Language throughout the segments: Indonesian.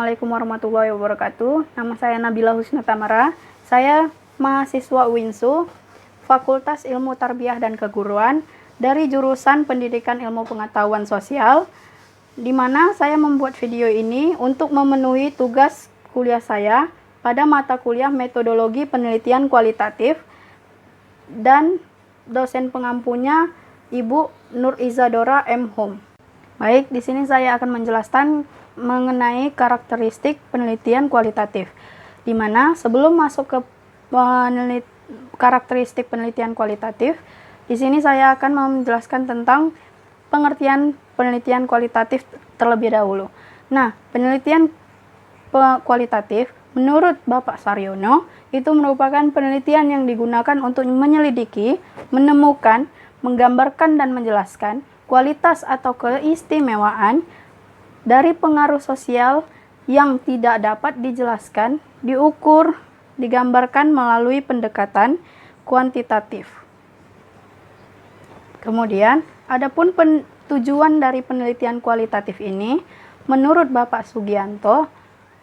Assalamualaikum warahmatullahi wabarakatuh. Nama saya Nabila Husna Tamara. Saya mahasiswa UINSU, Fakultas Ilmu Tarbiyah dan Keguruan dari jurusan Pendidikan Ilmu Pengetahuan Sosial, di mana saya membuat video ini untuk memenuhi tugas kuliah saya pada mata kuliah Metodologi Penelitian Kualitatif, dan dosen pengampunya Ibu Nur Izadora M. Hum. Baik, di sini saya akan menjelaskan mengenai karakteristik penelitian kualitatif, di mana sebelum masuk ke karakteristik penelitian kualitatif, di sini saya akan menjelaskan tentang pengertian penelitian kualitatif terlebih dahulu. Nah, penelitian kualitatif menurut Bapak Saryono itu merupakan penelitian yang digunakan untuk menyelidiki, menemukan, menggambarkan dan menjelaskan kualitas atau keistimewaan dari pengaruh sosial yang tidak dapat dijelaskan, diukur, digambarkan melalui pendekatan kuantitatif. Kemudian, adapun tujuan dari penelitian kualitatif ini, menurut Bapak Sugianto,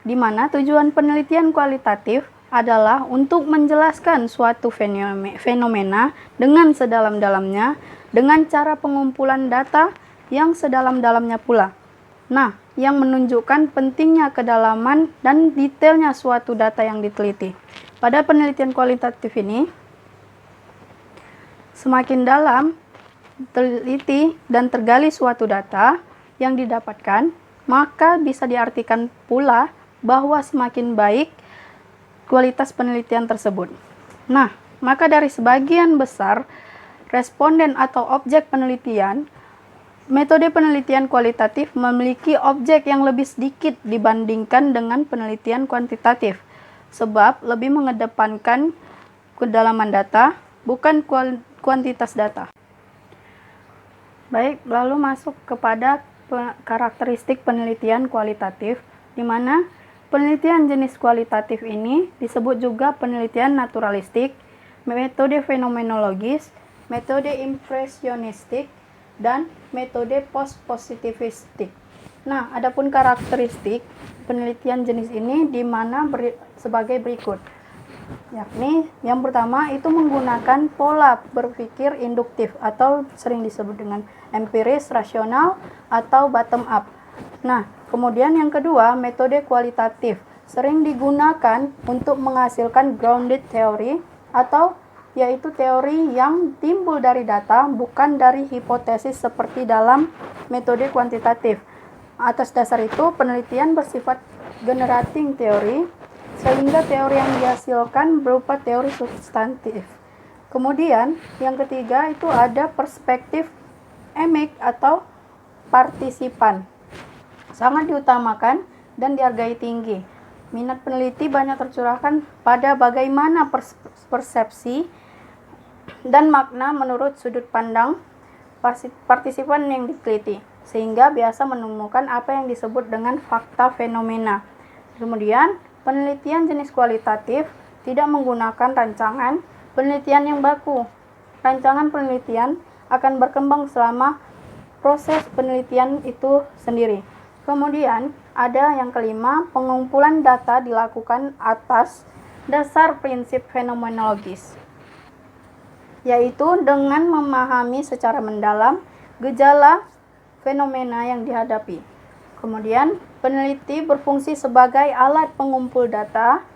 di mana tujuan penelitian kualitatif adalah untuk menjelaskan suatu fenomena dengan sedalam-dalamnya, dengan cara pengumpulan data yang sedalam-dalamnya pula. Nah, yang menunjukkan pentingnya kedalaman dan detailnya suatu data yang diteliti. Pada penelitian kualitatif ini, semakin dalam teliti dan tergali suatu data yang didapatkan, maka bisa diartikan pula bahwa semakin baik kualitas penelitian tersebut. Nah, maka dari sebagian besar responden atau objek penelitian, metode penelitian kualitatif memiliki objek yang lebih sedikit dibandingkan dengan penelitian kuantitatif, sebab lebih mengedepankan kedalaman data, bukan kuantitas data. Baik, lalu masuk kepada karakteristik penelitian kualitatif, di mana penelitian jenis kualitatif ini disebut juga penelitian naturalistik, metode fenomenologis, metode impresionistik, dan metode post-positivistik. Nah, adapun karakteristik penelitian jenis ini di mana sebagai berikut. Yakni yang pertama itu menggunakan pola berpikir induktif atau sering disebut dengan empiris, rasional, atau bottom up. Nah, kemudian yang kedua, metode kualitatif sering digunakan untuk menghasilkan grounded theory, atau yaitu teori yang timbul dari data, bukan dari hipotesis seperti dalam metode kuantitatif. Atas dasar itu, penelitian bersifat generating teori, sehingga teori yang dihasilkan berupa teori substantif. Kemudian, yang ketiga itu ada perspektif emik atau partisipan. Sangat diutamakan dan dihargai tinggi. Minat peneliti banyak tercurahkan pada bagaimana persepsi dan makna menurut sudut pandang partisipan yang diteliti, sehingga biasa menemukan apa yang disebut dengan fakta fenomena. Kemudian, penelitian jenis kualitatif tidak menggunakan rancangan penelitian yang baku. Rancangan penelitian akan berkembang selama proses penelitian itu sendiri. Kemudian, ada yang kelima, pengumpulan data dilakukan atas dasar prinsip fenomenologis, yaitu dengan memahami secara mendalam gejala fenomena yang dihadapi. Kemudian, peneliti berfungsi sebagai alat pengumpul data,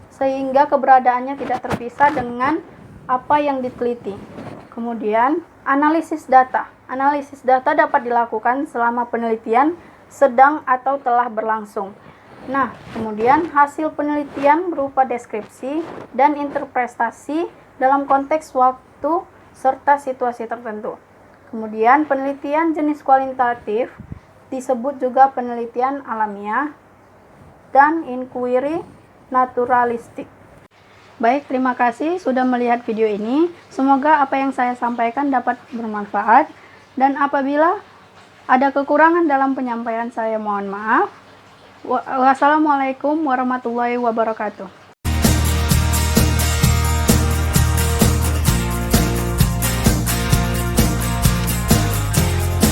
sehingga keberadaannya tidak terpisah dengan apa yang diteliti. Kemudian, analisis data. Analisis data dapat dilakukan selama penelitian sedang atau telah berlangsung. Nah, kemudian hasil penelitian berupa deskripsi dan interpretasi dalam konteks waktu serta situasi tertentu. Kemudian, penelitian jenis kualitatif disebut juga penelitian alamiah dan inquiry naturalistik. Baik, terima kasih sudah melihat video ini. Semoga apa yang saya sampaikan dapat bermanfaat, dan apabila ada kekurangan dalam penyampaian saya, mohon maaf. Wassalamualaikum warahmatullahi wabarakatuh.